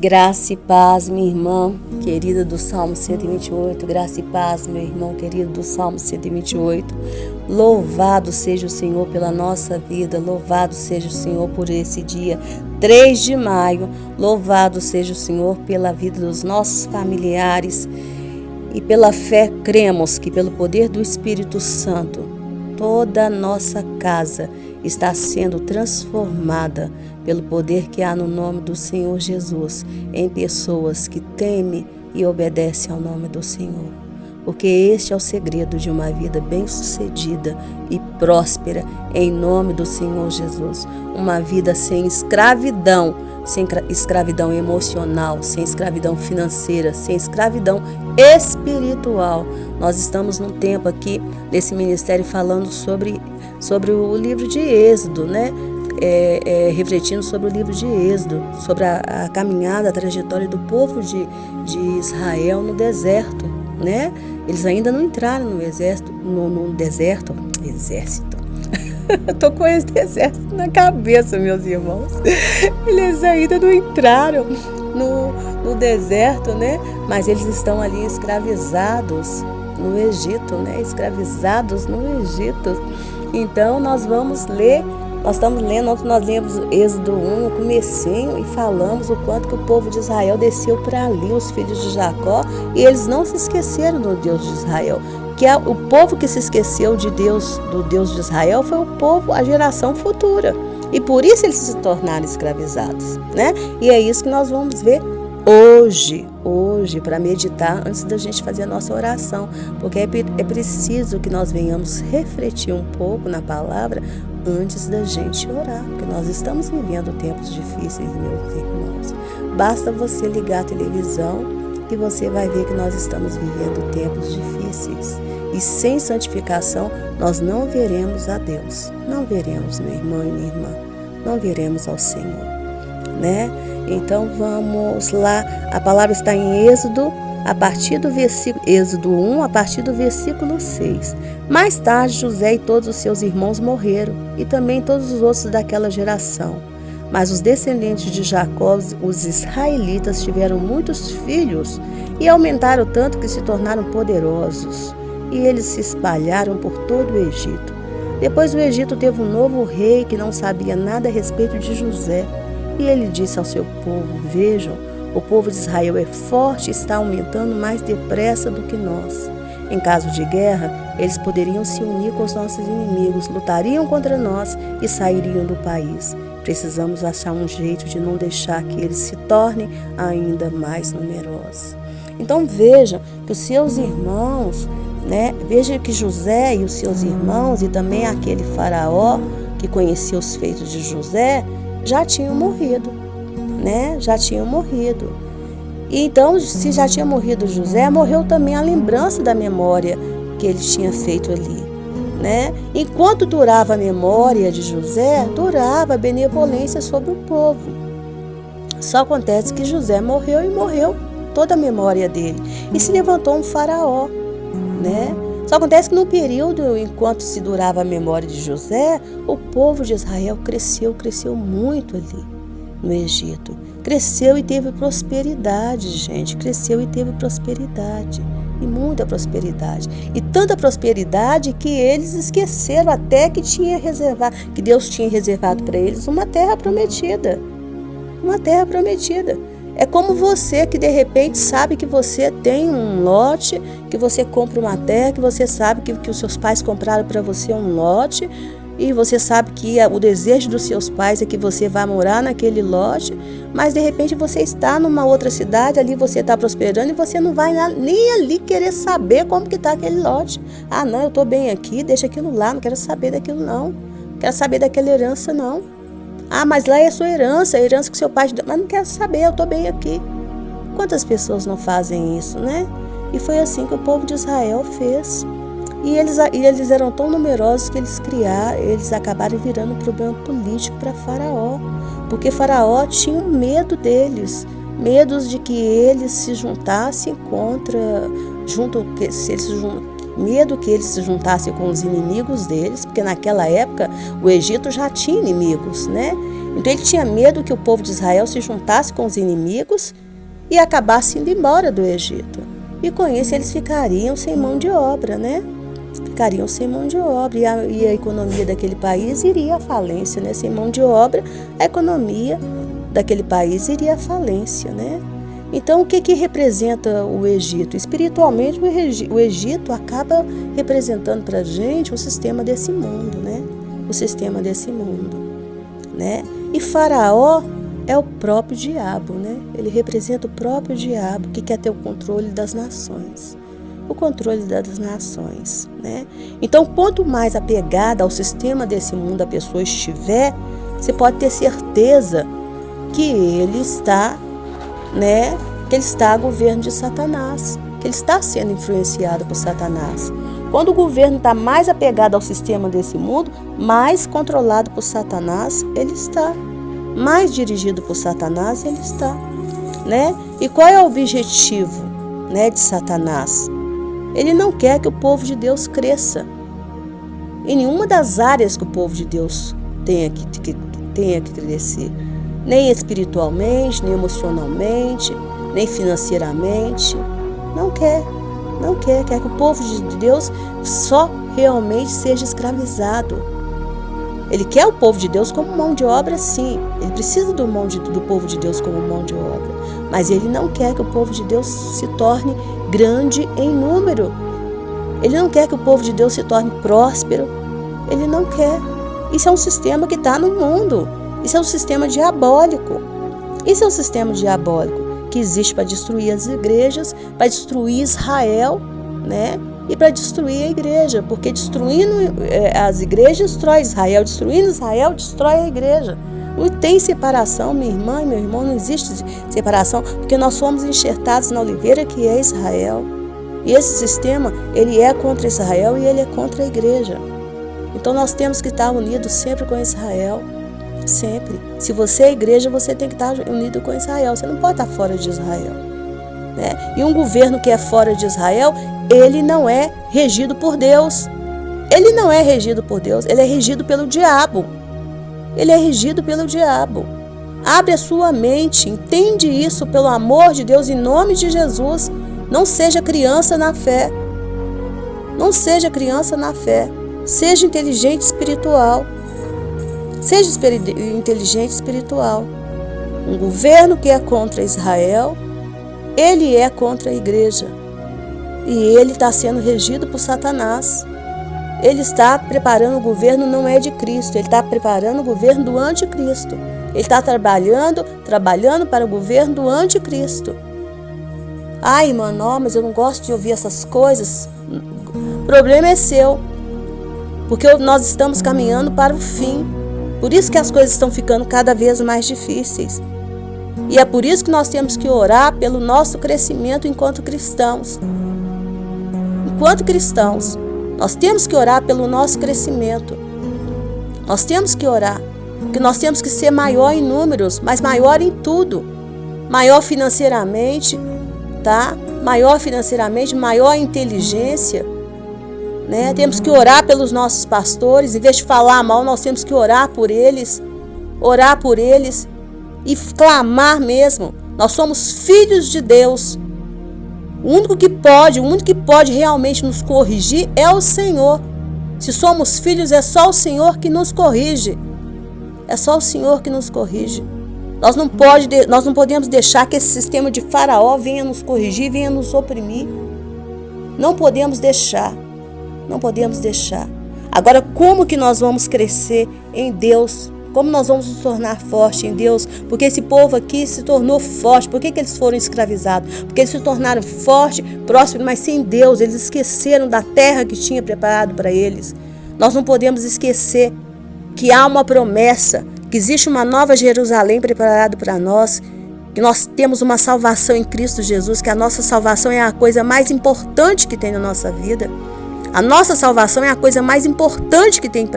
Graça e paz, minha irmã querida do Salmo 128. Graça e paz, meu irmão querido do Salmo 128. Louvado seja o Senhor pela nossa vida. Louvado seja o Senhor por esse dia 3 de maio. Louvado seja o Senhor pela vida dos nossos familiares. E pela fé cremos que pelo poder do Espírito Santo, toda a nossa casa está sendo transformada pelo poder que há no nome do Senhor Jesus, em pessoas que temem e obedecem ao nome do Senhor. Porque este é o segredo de uma vida bem-sucedida e próspera em nome do Senhor Jesus. Uma vida sem escravidão emocional, sem escravidão financeira, sem escravidão espiritual. Nós estamos num tempo aqui, nesse ministério, falando sobre o livro de Êxodo, né? Refletindo sobre o livro de Êxodo, sobre a caminhada, a trajetória do povo de Israel no deserto, né? Eles ainda não entraram no exército. Eu tô com esse exército na cabeça, meus irmãos. Eles ainda não entraram no deserto, né? Mas eles estão ali escravizados no Egito, né? Escravizados no Egito. Então nós vamos ler. Nós lemos Êxodo 1, o comecinho, e falamos o quanto que o povo de Israel desceu para ali, os filhos de Jacó, e eles não se esqueceram do Deus de Israel. Que o povo que se esqueceu do Deus de Israel foi o povo, a geração futura. E por isso eles se tornaram escravizados, né? E é isso que nós vamos ver hoje, para meditar antes da gente fazer a nossa oração. Porque é preciso que nós venhamos refletir um pouco na palavra antes da gente orar, porque nós estamos vivendo tempos difíceis, meus irmãos. Basta você ligar a televisão que você vai ver que nós estamos vivendo tempos difíceis. E sem santificação nós não veremos a Deus. Não veremos, meu irmão e minha irmã. Não veremos ao Senhor, né? Então vamos lá. A palavra está em Êxodo 1, a partir do versículo 6. Mais tarde, José e todos os seus irmãos morreram, e também todos os outros daquela geração. Mas os descendentes de Jacó, os israelitas, tiveram muitos filhos e aumentaram tanto que se tornaram poderosos. E eles se espalharam por todo o Egito. Depois o Egito teve um novo rei que não sabia nada a respeito de José. E ele disse ao seu povo: vejam, o povo de Israel é forte e está aumentando mais depressa do que nós. Em caso de guerra, eles poderiam se unir com os nossos inimigos, lutariam contra nós e sairiam do país. Precisamos achar um jeito de não deixar que eles se tornem ainda mais numerosos. Então vejam que os seus irmãos, né? Veja que José e os seus irmãos e também aquele faraó que conhecia os feitos de José já tinham morrido, né? Já tinham morrido. E então, se já tinha morrido José, morreu também a lembrança da memória que ele tinha feito ali, né? Enquanto durava a memória de José, durava a benevolência sobre o povo. Só acontece que José morreu e morreu toda a memória dele. E se levantou um faraó, né? Só acontece que no período, enquanto se durava a memória de José, o povo de Israel cresceu muito ali no Egito. Cresceu e teve prosperidade, gente. Cresceu e teve prosperidade. E muita prosperidade. E tanta prosperidade que eles esqueceram até que Deus tinha reservado para eles uma terra prometida. Uma terra prometida. É como você que de repente sabe que você tem um lote, que você compra uma terra, que você sabe que os seus pais compraram para você um lote, e você sabe que o desejo dos seus pais é que você vá morar naquele lote, mas de repente você está numa outra cidade, ali você está prosperando e você não vai nem ali querer saber como que está aquele lote. Ah, não, eu estou bem aqui, deixa aquilo lá, não quero saber daquilo não, não quero saber daquela herança não. Ah, mas lá é a sua herança, a herança que seu pai te deu. Mas não quero saber, eu estou bem aqui. Quantas pessoas não fazem isso, né? E foi assim que o povo de Israel fez. E eles eram tão numerosos que eles acabaram virando um problema político para Faraó. Porque Faraó tinha medo deles. Medos de que eles se juntassem medo que eles se juntassem com os inimigos deles, porque naquela época o Egito já tinha inimigos, né? Então ele tinha medo que o povo de Israel se juntasse com os inimigos e acabasse indo embora do Egito. E com isso eles ficariam sem mão de obra, né? Ficariam sem mão de obra e a economia daquele país iria à falência, né? Sem mão de obra, a economia daquele país iria à falência, né? Então, o que representa o Egito? Espiritualmente, o Egito acaba representando para a gente o sistema desse mundo, né? O sistema desse mundo, né? E Faraó é o próprio diabo, né? Ele representa o próprio diabo que quer ter o controle das nações. O controle das nações, né? Então, quanto mais apegada ao sistema desse mundo a pessoa estiver, você pode ter certeza que ele está, né? Que ele está a governo de Satanás, que ele está sendo influenciado por Satanás. Quando o governo está mais apegado ao sistema desse mundo, mais controlado por Satanás, ele está. Mais dirigido por Satanás, ele está, né? E qual é o objetivo, né, de Satanás? Ele não quer que o povo de Deus cresça em nenhuma das áreas que o povo de Deus tenha que crescer. Nem espiritualmente, nem emocionalmente, nem financeiramente. Não quer. Quer que o povo de Deus só realmente seja escravizado. Ele quer o povo de Deus como mão de obra, sim. Ele precisa do povo de Deus como mão de obra. Mas ele não quer que o povo de Deus se torne grande em número. Ele não quer que o povo de Deus se torne próspero. Ele não quer. Isso é um sistema que está no mundo. Isso é um sistema diabólico. Isso é um sistema diabólico que existe para destruir as igrejas, para destruir Israel, né? E para destruir a igreja, porque destruindo as igrejas destrói Israel, destruindo Israel destrói a igreja. Não tem separação, minha irmã e meu irmão, não existe separação, porque nós fomos enxertados na oliveira que é Israel. E esse sistema, ele é contra Israel e ele é contra a igreja. Então nós temos que estar unidos sempre com Israel, sempre. Se você é igreja, você tem que estar unido com Israel, você não pode estar fora de Israel, né? E um governo que é fora de Israel, ele não é regido por Deus. Ele não é regido por Deus, ele é regido pelo diabo. Ele é regido pelo diabo. Abre a sua mente, entende isso pelo amor de Deus, em nome de Jesus. Não seja criança na fé. Não seja criança na fé. Seja inteligente espiritual. Seja inteligente espiritual. Um governo que é contra Israel, ele é contra a igreja. E ele está sendo regido por Satanás. Ele está preparando o governo, não é de Cristo. Ele está preparando o governo do anticristo. Ele está trabalhando para o governo do anticristo. Ai, irmã, não, mas eu não gosto de ouvir essas coisas. O problema é seu. Porque nós estamos caminhando para o fim. Por isso que as coisas estão ficando cada vez mais difíceis. E é por isso que nós temos que orar pelo nosso crescimento enquanto cristãos. Enquanto cristãos, nós temos que orar pelo nosso crescimento. Nós temos que orar, porque nós temos que ser maior em números, mas maior em tudo. Maior financeiramente, tá? Maior financeiramente, maior inteligência, né? Temos que orar pelos nossos pastores, em vez de falar mal, nós temos que orar por eles e clamar mesmo. Nós somos filhos de Deus. O único que pode realmente nos corrigir é o Senhor. Se somos filhos, é só o Senhor que nos corrige. É só o Senhor que nos corrige. Nós não podemos deixar que esse sistema de Faraó venha nos corrigir, venha nos oprimir. Não podemos deixar. Não podemos deixar. Agora, como que nós vamos crescer em Deus? Como nós vamos nos tornar fortes em Deus? Porque esse povo aqui se tornou forte. Por que eles foram escravizados? Porque eles se tornaram fortes, prósperos, mas sem Deus. Eles esqueceram da terra que tinha preparado para eles. Nós não podemos esquecer que há uma promessa, que existe uma nova Jerusalém preparada para nós, que nós temos uma salvação em Cristo Jesus, que a nossa salvação é a coisa mais importante que tem na nossa vida. A nossa salvação é a coisa mais importante que tem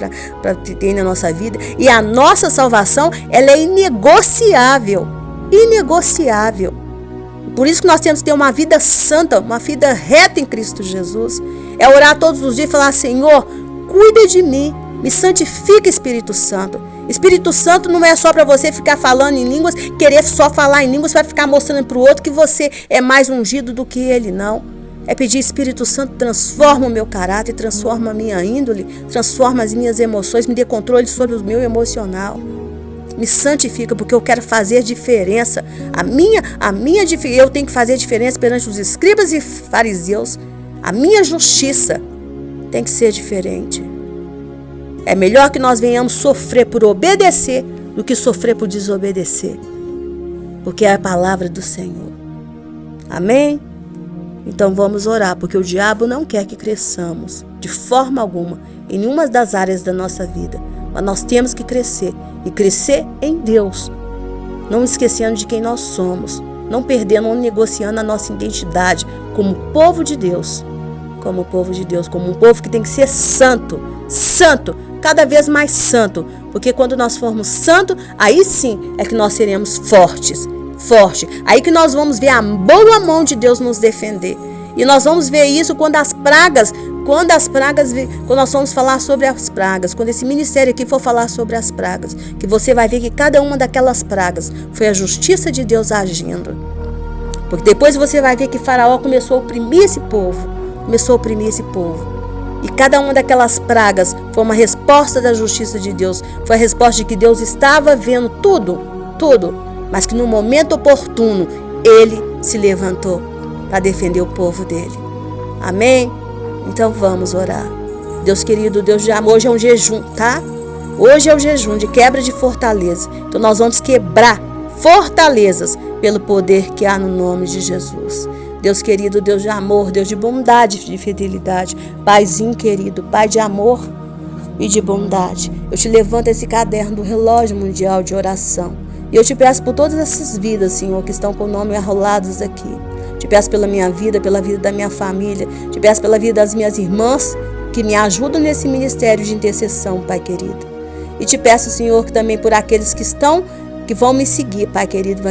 na nossa vida. E a nossa salvação, ela é inegociável. Inegociável. Por isso que nós temos que ter uma vida santa, uma vida reta em Cristo Jesus. É orar todos os dias e falar: Senhor, cuida de mim, me santifica, Espírito Santo. Espírito Santo não é só para você ficar falando em línguas, querer só falar em línguas, vai ficar mostrando para o outro que você é mais ungido do que ele, não. É pedir, Espírito Santo, transforma o meu caráter, transforma a minha índole, transforma as minhas emoções, me dê controle sobre o meu emocional. Me santifica, porque eu quero fazer diferença. Eu tenho que fazer diferença perante os escribas e fariseus. A minha justiça tem que ser diferente. É melhor que nós venhamos sofrer por obedecer do que sofrer por desobedecer. Porque é a palavra do Senhor. Amém? Então vamos orar, porque o diabo não quer que cresçamos de forma alguma em nenhuma das áreas da nossa vida. Mas nós temos que crescer, e crescer em Deus. Não esquecendo de quem nós somos, não perdendo ou negociando a nossa identidade como povo de Deus. Como povo de Deus, como um povo que tem que ser santo, santo, cada vez mais santo, porque quando nós formos santos, aí sim é que nós seremos fortes, aí que nós vamos ver a boa mão de Deus nos defender, e nós vamos ver isso quando nós vamos falar sobre as pragas, quando esse ministério aqui for falar sobre as pragas, que você vai ver que cada uma daquelas pragas foi a justiça de Deus agindo, porque depois você vai ver que Faraó começou a oprimir esse povo, e cada uma daquelas pragas foi uma resposta da justiça de Deus. Foi a resposta de que Deus estava vendo tudo, mas que no momento oportuno Ele se levantou para defender o povo dele. Amém? Então vamos orar. Deus querido, Deus de amor, hoje é um jejum, tá? Hoje é o jejum de quebra de fortaleza. Então nós vamos quebrar fortalezas pelo poder que há no nome de Jesus. Deus querido, Deus de amor, Deus de bondade e de fidelidade, Paizinho querido, Pai de amor e de bondade, eu te levanto esse caderno do relógio mundial de oração, e eu te peço por todas essas vidas, Senhor, que estão com o nome arrolados aqui. Te peço pela minha vida, pela vida da minha família, te peço pela vida das minhas irmãs que me ajudam nesse ministério de intercessão, Pai querido. E te peço, Senhor, que também por aqueles que vão me seguir, Pai querido,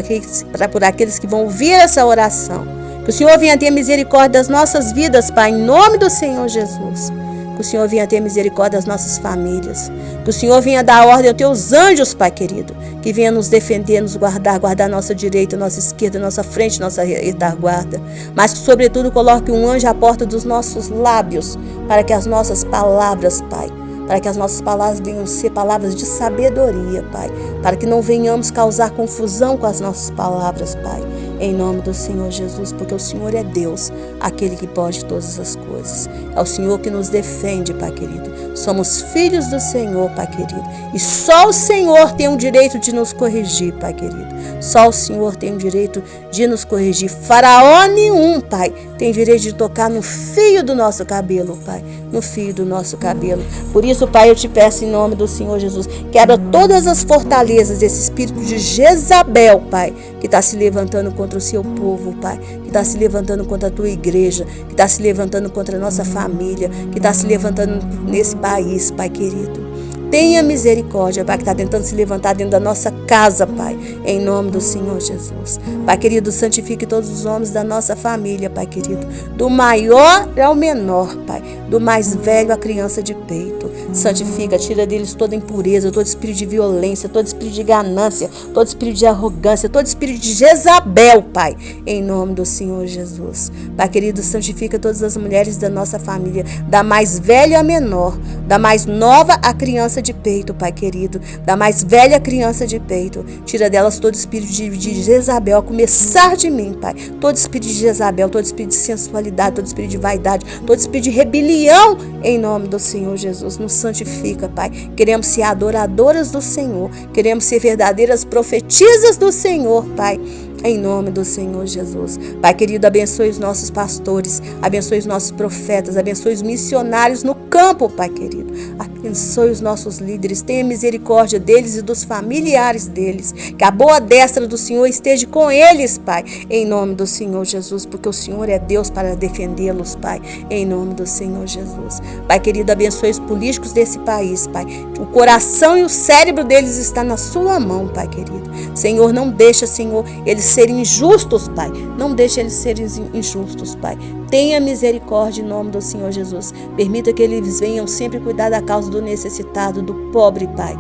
por aqueles que vão ouvir essa oração. Que o Senhor venha ter misericórdia das nossas vidas, Pai, em nome do Senhor Jesus. Que o Senhor venha ter misericórdia das nossas famílias. Que o Senhor venha dar ordem aos teus anjos, Pai querido. Que venha nos defender, nos guardar nossa direita, nossa esquerda, nossa frente, nossa retaguarda. Mas que, sobretudo, coloque um anjo à porta dos nossos lábios, para que as nossas palavras, Pai, para que as nossas palavras venham ser palavras de sabedoria, Pai. Para que não venhamos causar confusão com as nossas palavras, Pai. Em nome do Senhor Jesus, porque o Senhor é Deus, aquele que pode todas as coisas. É o Senhor que nos defende, Pai querido. Somos filhos do Senhor, Pai querido. E só o Senhor tem o direito de nos corrigir, Pai querido. Só o Senhor tem o direito de nos corrigir. Faraó nenhum, Pai, tem direito de tocar no fio do nosso cabelo, Pai. No fio do nosso cabelo. Por isso, Pai, eu te peço em nome do Senhor Jesus, quebra todas as fortalezas desse espírito de Jezabel, Pai, que está se levantando contra o seu povo, Pai, que está se levantando contra a tua igreja, que está se levantando contra a nossa família, que está se levantando nesse país, Pai querido. Tenha misericórdia, Pai, que está tentando se levantar dentro da nossa casa, Pai, em nome do Senhor Jesus. Pai querido, santifique todos os homens da nossa família, Pai querido, do maior ao menor, Pai, do mais velho à criança de peito. Santifica, tira deles toda impureza, todo espírito de violência, todo espírito de ganância, todo espírito de arrogância, todo espírito de Jezabel, Pai, em nome do Senhor Jesus. Pai querido, santifica todas as mulheres da nossa família, da mais velha à menor, da mais nova à criança de peito, Pai querido, da mais velha criança de peito. Tira delas todo espírito de Jezabel, a começar de mim, Pai. Todo espírito de Jezabel, todo espírito de sensualidade, todo espírito de vaidade, todo espírito de rebelião, em nome do Senhor Jesus. Nos santifica, Pai. Queremos ser adoradoras do Senhor, queremos ser verdadeiras profetisas do Senhor, Pai, em nome do Senhor Jesus. Pai querido, abençoe os nossos pastores, abençoe os nossos profetas, abençoe os missionários no campo, Pai querido. Abençoe os nossos líderes, tenha misericórdia deles e dos familiares deles. Que a boa destra do Senhor esteja com eles, Pai, em nome do Senhor Jesus, porque o Senhor é Deus para defendê-los, Pai, em nome do Senhor Jesus. Pai querido, abençoe os políticos desse país, Pai. O coração e o cérebro deles está na sua mão, Pai querido. Senhor, não deixa, Senhor, eles serem injustos, Pai. Não deixa eles serem injustos, Pai. Tenha misericórdia em nome do Senhor Jesus. Permita que eles venham sempre cuidar da causa do necessitado, do pobre, Pai.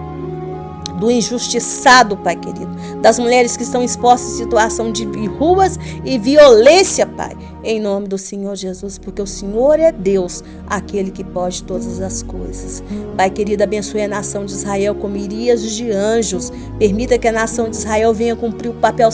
do injustiçado, Pai querido, das mulheres que estão expostas em situação de ruas e violência, Pai, em nome do Senhor Jesus, porque o Senhor é Deus, aquele que pode todas as coisas. Pai querido, abençoe a nação de Israel com miríades de anjos, permita que a nação de Israel venha cumprir o papel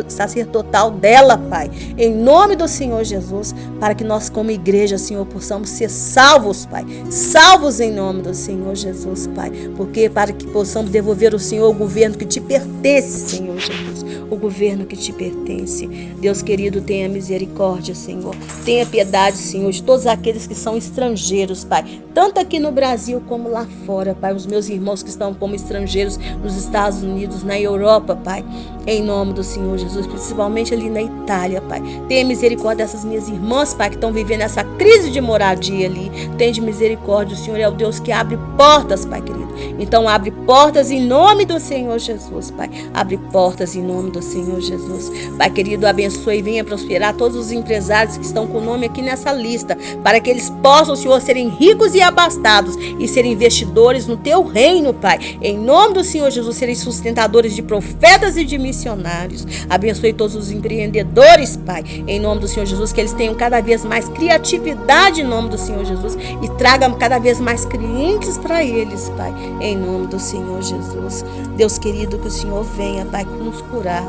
sacerdotal dela, Pai, em nome do Senhor Jesus, para que nós como igreja, Senhor, possamos ser salvos, Pai, salvos em nome do Senhor Jesus, Pai, porque para que possamos devolver ao Senhor o governo que te pertence, Senhor Jesus, o governo que te pertence. Deus querido, tenha misericórdia, Senhor, tenha piedade, Senhor, de todos aqueles que são estrangeiros, Pai, tanto aqui no Brasil como lá fora, Pai, os meus irmãos que estão como estrangeiros nos Estados Unidos, na Europa, Pai, em nome do Senhor Jesus, principalmente ali na Itália, Pai, tenha misericórdia dessas minhas irmãs, Pai, que estão vivendo essa crise de moradia ali, tenha de misericórdia, o Senhor é o Deus que abre portas, Pai querido, então abre portas em nome do Senhor Jesus, Pai, abre portas em nome do Senhor Jesus, Pai querido, abençoe e venha prosperar todos os empresários que estão com o nome aqui nessa lista, para que eles possam, Senhor, serem ricos e abastados e serem investidores no teu reino, Pai, em nome do Senhor Jesus, serem sustentadores de profetas e de missionários. Abençoe todos os empreendedores, Pai, em nome do Senhor Jesus, que eles tenham cada vez mais criatividade em nome do Senhor Jesus e tragam cada vez mais clientes para eles, Pai, em nome do Senhor Jesus. Deus querido, que o Senhor venha, Pai, nos curar,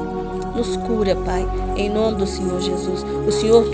nos cura, Pai, em nome do Senhor Jesus. O Senhor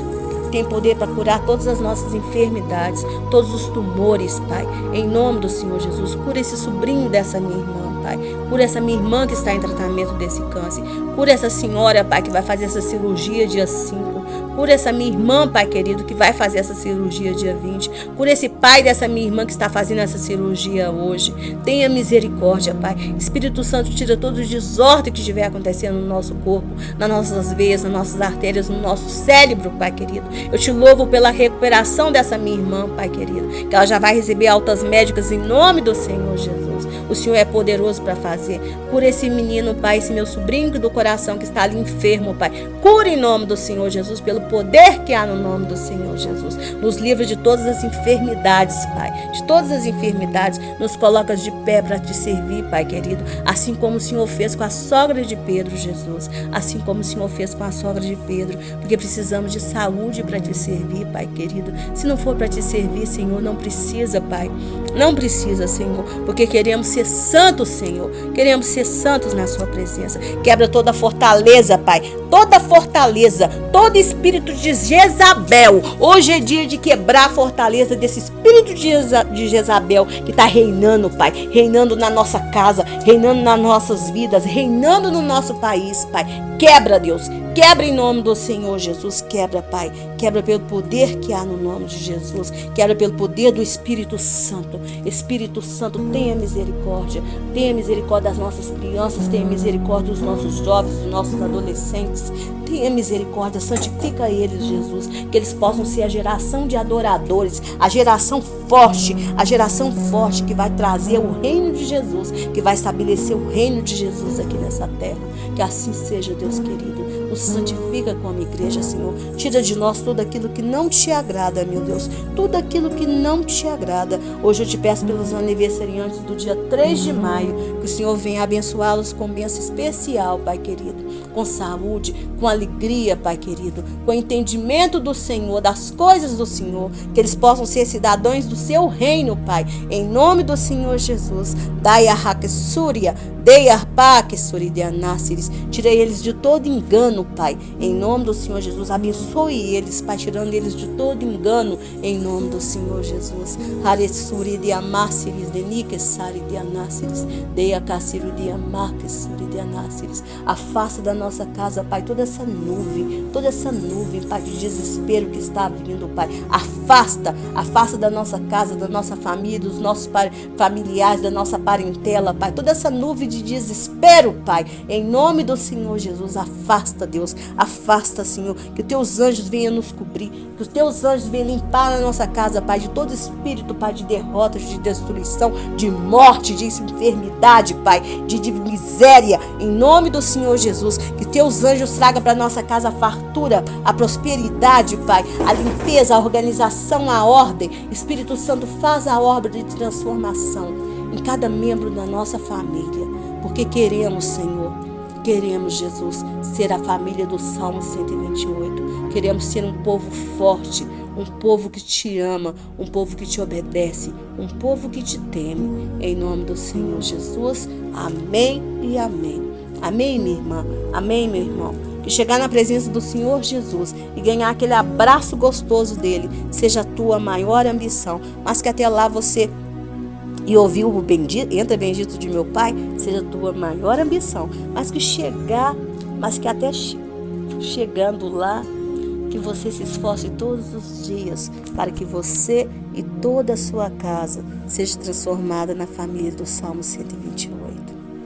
tem poder para curar todas as nossas enfermidades, todos os tumores, Pai, em nome do Senhor Jesus. Cura esse sobrinho dessa minha irmã, Pai, cura essa minha irmã que está em tratamento desse câncer, cura essa senhora, Pai, que vai fazer essa cirurgia dia 5, cura essa minha irmã, Pai querido, que vai fazer essa cirurgia dia 20, cura esse pai dessa minha irmã que está fazendo essa cirurgia hoje, tenha misericórdia, Pai. Espírito Santo, tira todo o desordem que estiver acontecendo no nosso corpo, nas nossas veias, nas nossas artérias, no nosso cérebro, Pai querido. Eu te louvo pela recuperação dessa minha irmã, Pai querido, que ela já vai receber altas médicas em nome do Senhor Jesus. O Senhor é poderoso para fazer. Cura esse menino, Pai, esse meu sobrinho do coração que está ali enfermo, Pai. Cura em nome do Senhor Jesus, pelo poder que há no nome do Senhor Jesus. Nos livra de todas as enfermidades, Pai. De todas as enfermidades. Nos coloca de pé para te servir, Pai querido. Assim como o Senhor fez com a sogra de Pedro, Jesus. Assim como o Senhor fez com a sogra de Pedro. Porque precisamos de saúde para te servir, Pai querido. Se não for para te servir, Senhor, não precisa, Pai. Não precisa, Senhor. Porque queremos ser santos, Senhor. Queremos ser santos na sua presença. Quebra toda fortaleza, Pai. Toda fortaleza. Todo espírito de Jezabel. Hoje é dia de quebrar a fortaleza desse espírito de Jezabel que está reinando, Pai. Reinando na nossa casa. Reinando nas nossas vidas. Reinando no nosso país, Pai. Quebra, Deus. Quebra em nome do Senhor Jesus. Quebra, Pai. Quebra pelo poder que há no nome de Jesus. Quebra pelo poder do Espírito Santo. Espírito Santo, tenha misericórdia. Tenha misericórdia das nossas crianças. Tenha misericórdia dos nossos jovens, dos nossos adolescentes. Tenha misericórdia. Santifica eles, Jesus. Que eles possam ser a geração de adoradores. A geração forte. A geração forte que vai trazer o reino de Jesus. Que vai estabelecer o reino de Jesus aqui nessa terra. Que assim seja, Deus querido. Nos santifica como igreja, Senhor. Tira de nós tudo aquilo que não te agrada, meu Deus. Tudo aquilo que não te agrada. Hoje eu te peço pelos aniversariantes do dia 3 de maio, que o Senhor venha abençoá-los com bênção especial, Pai querido. Com saúde, com alegria, Pai querido. Com entendimento do Senhor, das coisas do Senhor. Que eles possam ser cidadãos do seu reino, Pai. Em nome do Senhor Jesus. Dai a Raquessúria. Dei arpa que suridianáceres. Tirei eles de todo engano, Pai. Em nome do Senhor Jesus. Abençoe eles, Pai, tirando eles de todo engano. Em nome do Senhor Jesus. Haresuridiamáceres, deniquessaridianáceres. Dei a cassiridiamáceres. Afasta da nossa casa, Pai, toda essa nuvem, Pai, de desespero que está vindo, Pai. Afasta da nossa casa, da nossa família, dos nossos familiares, da nossa parentela, Pai. Toda essa nuvem de desespero, Pai, em nome do Senhor Jesus, afasta, Deus, afasta, Senhor, que os teus anjos venham nos cobrir, que os teus anjos venham limpar a nossa casa, Pai, de todo espírito, Pai, de derrota, de destruição, de morte, de enfermidade, Pai, de miséria, em nome do Senhor Jesus, que teus anjos tragam para nossa casa a fartura, a prosperidade, Pai, a limpeza, a organização, a ordem. Espírito Santo, faz a obra de transformação em cada membro da nossa família. porque queremos, Senhor, queremos, Jesus, ser a família do Salmo 128. Queremos ser um povo forte, um povo que te ama, um povo que te obedece, um povo que te teme. Em nome do Senhor Jesus. Amém e amém. Amém, minha irmã. Amém, meu irmão. Que chegar na presença do Senhor Jesus e ganhar aquele abraço gostoso dele seja a tua maior ambição. Mas que até lá você e ouvir o bendito, entra bendito de meu Pai, seja a tua maior ambição. Mas que até chegando lá, que você se esforce todos os dias para que você e toda a sua casa seja transformada na família do Salmo 128.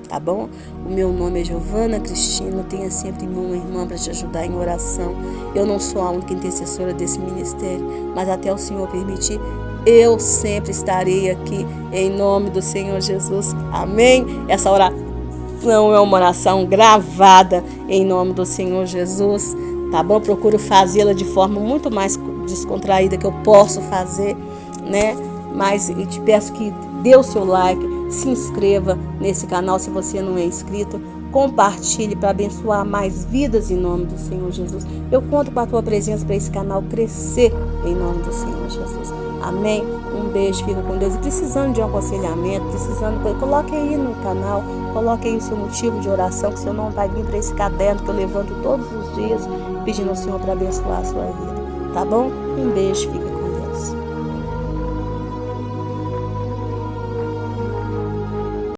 Tá bom? O meu nome é Giovana Cristina. Tenha sempre uma irmã para te ajudar em oração. Eu não sou a única intercessora desse ministério, mas até o Senhor permitir, eu sempre estarei aqui em nome do Senhor Jesus. Amém? Essa oração é uma oração gravada em nome do Senhor Jesus. Tá bom? Procuro fazê-la de forma muito mais descontraída que eu posso fazer, né? Mas eu te peço que dê o seu like, se inscreva nesse canal se você não é inscrito, compartilhe para abençoar mais vidas em nome do Senhor Jesus. Eu conto com a tua presença para esse canal crescer em nome do Senhor Jesus. Amém? Um beijo, fica com Deus. E precisando de um aconselhamento, coloque aí no canal, coloque aí o seu motivo de oração, que o Senhor não vai vir para esse caderno que eu levanto todos os dias, pedindo ao Senhor para abençoar a sua vida. Tá bom? Um beijo, fica com Deus.